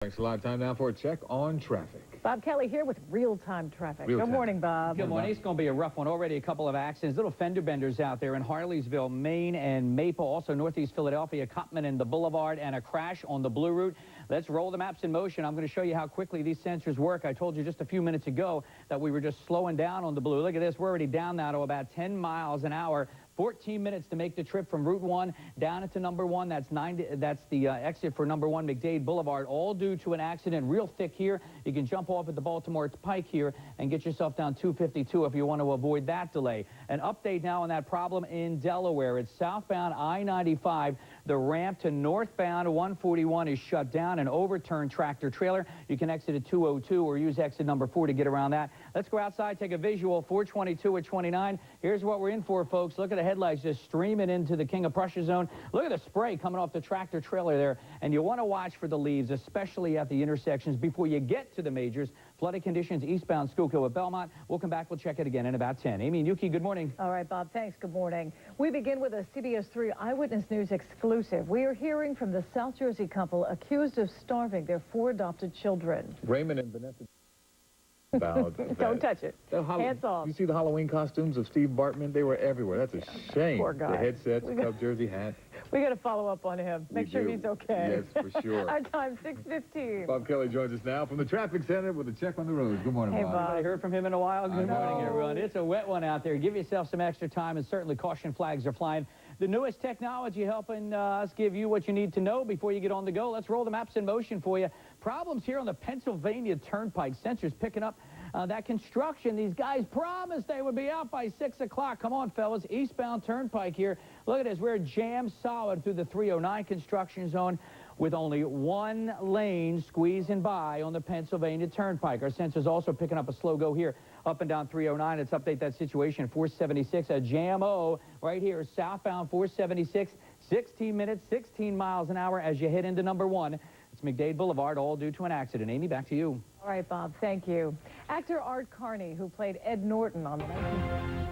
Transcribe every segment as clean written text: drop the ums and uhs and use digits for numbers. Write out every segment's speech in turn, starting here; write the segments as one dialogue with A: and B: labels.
A: Thanks a lot. Time now for a check on traffic.
B: Bob Kelly here with real-time traffic. Good morning, Bob.
C: Good morning. It's going to be a rough one. Already a couple of accidents. Little fender benders out there in Harleysville, Maine, and Maple. Also northeast Philadelphia, Cotman and the Boulevard, and a crash on the Blue Route. Let's roll the maps in motion. I'm going to show you how quickly these sensors work. I told you just a few minutes ago that we were just slowing down on the Blue. Look at this. We're already down now to about 10 miles an hour. 14 minutes to make the trip from Route 1 down into number 1. That's the exit for number 1 McDade Boulevard, all due to an accident. Real thick here. You can jump off at the Baltimore Pike here and get yourself down 252 if you want to avoid that delay. An update now on that problem in Delaware. It's southbound I-95. The ramp to northbound 141 is shut down. An overturned tractor trailer. You can exit at 202 or use exit number 4 to get around that. Let's go outside, take a visual. 422 at 29. Here's what we're in for, folks. Look at the headlights just streaming into the King of Prussia zone. Look at the spray coming off the tractor trailer there. And you want to watch for the leaves, especially at the intersections before you get to the majors. Flooded conditions eastbound Schuylkill at Belmont. We'll come back. We'll check it again in about 10. Amy and Yuki, good morning.
B: All right, Bob. Thanks. Good morning. We begin with a CBS 3 Eyewitness News exclusive. We are hearing from the South Jersey couple accused of starving their 4 adopted children.
A: Raymond and Vanessa.
B: Don't touch it. Hands off.
A: You see the Halloween costumes of Steve Bartman? They were everywhere. That's a shame.
B: Poor guy.
A: The headsets, the Cub jersey hat.
B: We got to follow up on him. Make sure he's okay.
A: Yes, for sure.
B: Our time, 6:15.
A: Bob Kelly joins us now from the traffic center with a check on the roads. Good morning,
B: Hey,
A: Bob.
B: Bob.
C: I heard from him in a while. Good morning, everyone. It's a wet one out there. Give yourself some extra time, and certainly caution flags are flying. The newest technology helping us give you what you need to know before you get on the go. Let's roll the maps in motion for you. Problems here on the Pennsylvania Turnpike. Sensors picking up that construction. These guys promised they would be out by 6 o'clock. Come on, fellas. Eastbound Turnpike here. Look at this. We're jammed solid through the 309 construction zone with only 1 lane squeezing by on the Pennsylvania Turnpike. Our sensors also picking up a slow go here up and down 309. Let's update that situation. 476, a jam-o right here, southbound 476, 16 minutes, 16 miles an hour as you head into number 1. It's McDade Boulevard, all due to an accident. Amy, back to you.
B: All right, Bob. Thank you. Actor Art Carney, who played Ed Norton on the 19...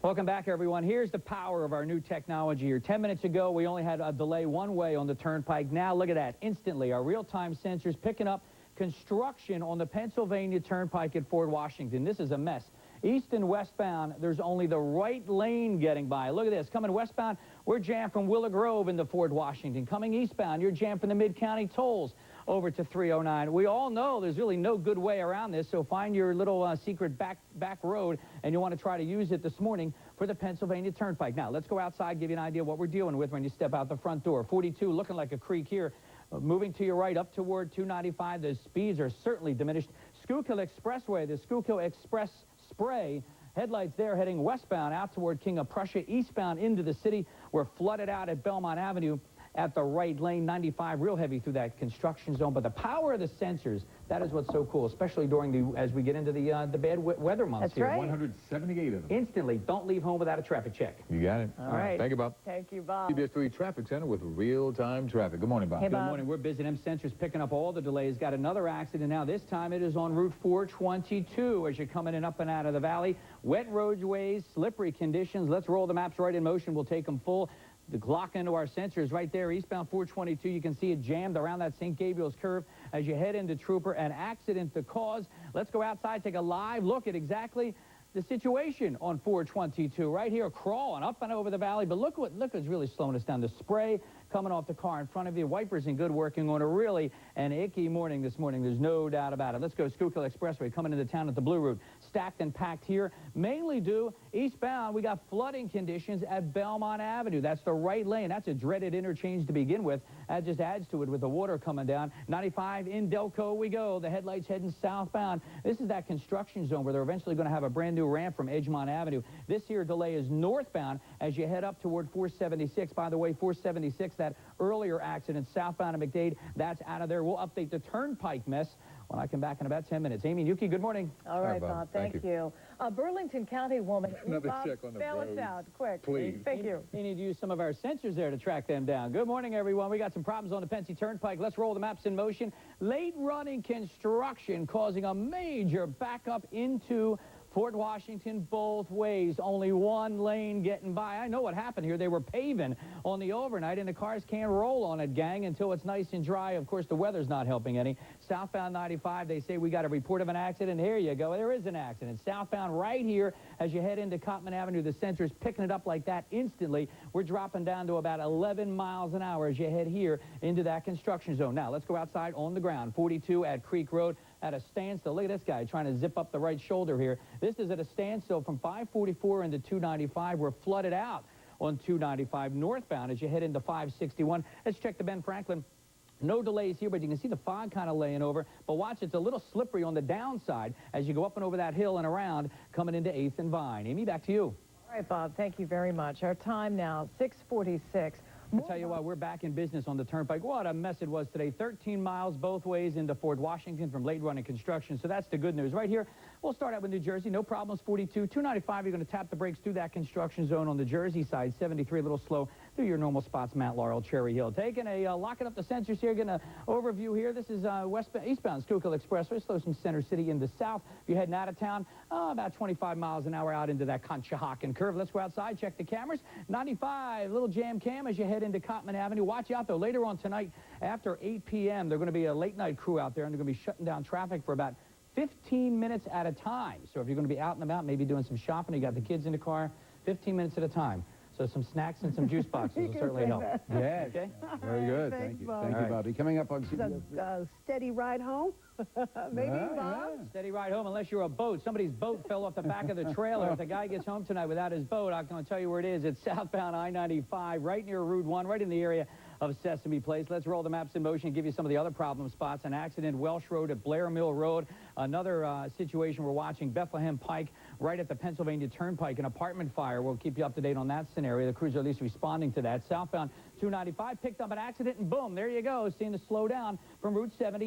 C: Welcome back, everyone. Here's the power of our new technology here. 10 minutes ago, we only had a delay one way on the Turnpike. Now, look at that. Instantly, our real-time sensors picking up construction on the Pennsylvania Turnpike at Fort Washington. This is a mess. East and westbound, there's only the right lane getting by. Look at this. Coming westbound, we're jammed from Willow Grove into Fort Washington. Coming eastbound, you're jammed from the Mid-County tolls over to 309. We all know there's really no good way around this, so find your little secret back road, and you want to try to use it this morning for the Pennsylvania Turnpike. Now, let's go outside, give you an idea of what we're dealing with when you step out the front door. 42 looking like a creek here. Moving to your right up toward 295. The speeds are certainly diminished. Schuylkill Expressway, the Schuylkill Express spray. Headlights there heading westbound out toward King of Prussia. Eastbound into the city. We're flooded out at Belmont Avenue at the right lane. 95 real heavy through that construction zone. But the power of the sensors, that is what's so cool, especially during as we get into the bad weather months.
B: That's
C: here.
B: right.
A: 178 of them.
C: Instantly. Don't leave home without a traffic check.
A: You got it.
B: All right.
A: Thank you, Bob.
B: Thank you, Bob.
A: CBS 3 Traffic Center with real-time traffic. Good morning, Bob.
B: Hey,
C: Good
B: Bob.
C: morning. We're busy. Them sensors picking up all the delays. Got another accident now. This time it is on Route 422 as you're coming in up and out of the valley. Wet roadways, slippery conditions. Let's roll the maps right in motion. We'll take them full. The clock into our sensors right there, eastbound 422. You can see it jammed around that St. Gabriel's curve as you head into Trooper. An accident to cause. Let's go outside, take a live look at exactly the situation on 422. Right here, crawling up and over the valley. But look what's really slowing us down. The spray coming off the car in front of you. Wipers in good working order. Really an icky morning this morning. There's no doubt about it. Let's go Schuylkill Expressway coming into town at the Blue Route. Stacked and packed here. Mainly due eastbound. We got flooding conditions at Belmont Avenue. That's the right lane. That's a dreaded interchange to begin with. That just adds to it with the water coming down. 95 in Delco we go. The headlights heading southbound. This is that construction zone where they're eventually going to have a brand new ramp from Edgemont Avenue. This here delay is northbound as you head up toward 476. By the way, 476, that earlier accident southbound of McDade, that's out of there. We'll update the Turnpike mess when I come back in about 10 minutes. Amy and Yuki, good morning.
B: All right, Bob. Thank you. A Burlington County woman.
A: Another
B: Bob,
A: check on the
B: bail us
A: roads.
B: out, quick.
A: Please.
B: Thank you.
C: We need to use some of our sensors there to track them down. Good morning, everyone. We got some problems on the Pensy Turnpike. Let's roll the maps in motion. Late running construction causing a major backup into Fort Washington both ways, only one lane getting by. I know what happened here. They were paving on the overnight, and the cars can't roll on it, gang, until it's nice and dry. Of course, the weather's not helping any. Southbound 95, they say we got a report of an accident. Here you go. There is an accident. Southbound right here as you head into Cottman Avenue. The sensor's picking it up like that instantly. We're dropping down to about 11 miles an hour as you head here into that construction zone. Now, let's go outside on the ground. 42 at Creek Road. At a standstill. Look at this guy trying to zip up the right shoulder here. This is at a standstill from 544 into 295. We're flooded out on 295 northbound as you head into 561. Let's check the Ben Franklin. No delays here, but you can see the fog kind of laying over. But watch, it's a little slippery on the downside as you go up and over that hill and around coming into 8th and Vine. Amy, back to you.
B: All right, Bob, thank you very much. Our time now, 6:46.
C: I'll tell you what, we're back in business on the turnpike. What a mess it was today. 13 miles both ways into Fort Washington from late running construction. So that's the good news. Right here, we'll start out with New Jersey. No problems, 42. 295, you're going to tap the brakes through that construction zone on the Jersey side. 73, a little slow through your normal spots, Mount Laurel, Cherry Hill. Taking a, locking up the sensors here, getting an overview here. This is eastbound Schuylkill Expressway. Slows from Center City into south. If you're heading out of town, about 25 miles an hour out into that Conshohocken curve. Let's go outside, check the cameras. 95, little jam cam as you head into Cottman Avenue. Watch out, though. Later on tonight, after 8 p.m., they're going to be a late-night crew out there, and they're going to be shutting down traffic for about 15 minutes at a time. So if you're going to be out and about, maybe doing some shopping, you got the kids in the car, 15 minutes at a time. So some snacks and some juice boxes will certainly help.
A: Yes.
C: Okay?
A: Very good.
D: Thanks,
A: Thank you.
D: Bob.
A: Thank you, Bobby. Coming up on
D: It's
A: CBS.
D: a steady ride home. Maybe, Bob?
C: Steady ride home unless you're a boat. Somebody's boat fell off the back of the trailer. If the guy gets home tonight without his boat, I'm going to tell you where it is. It's southbound I-95, right near Route 1, right in the area of Sesame Place. Let's roll the maps in motion and give you some of the other problem spots. An accident, Welsh Road at Blair Mill Road. Another situation we're watching, Bethlehem Pike, right at the Pennsylvania Turnpike. An apartment fire. We'll keep you up to date on that scenario. The crews are at least responding to that. Southbound 295 picked up an accident, and boom, there you go. Seeing the slow down from Route 70.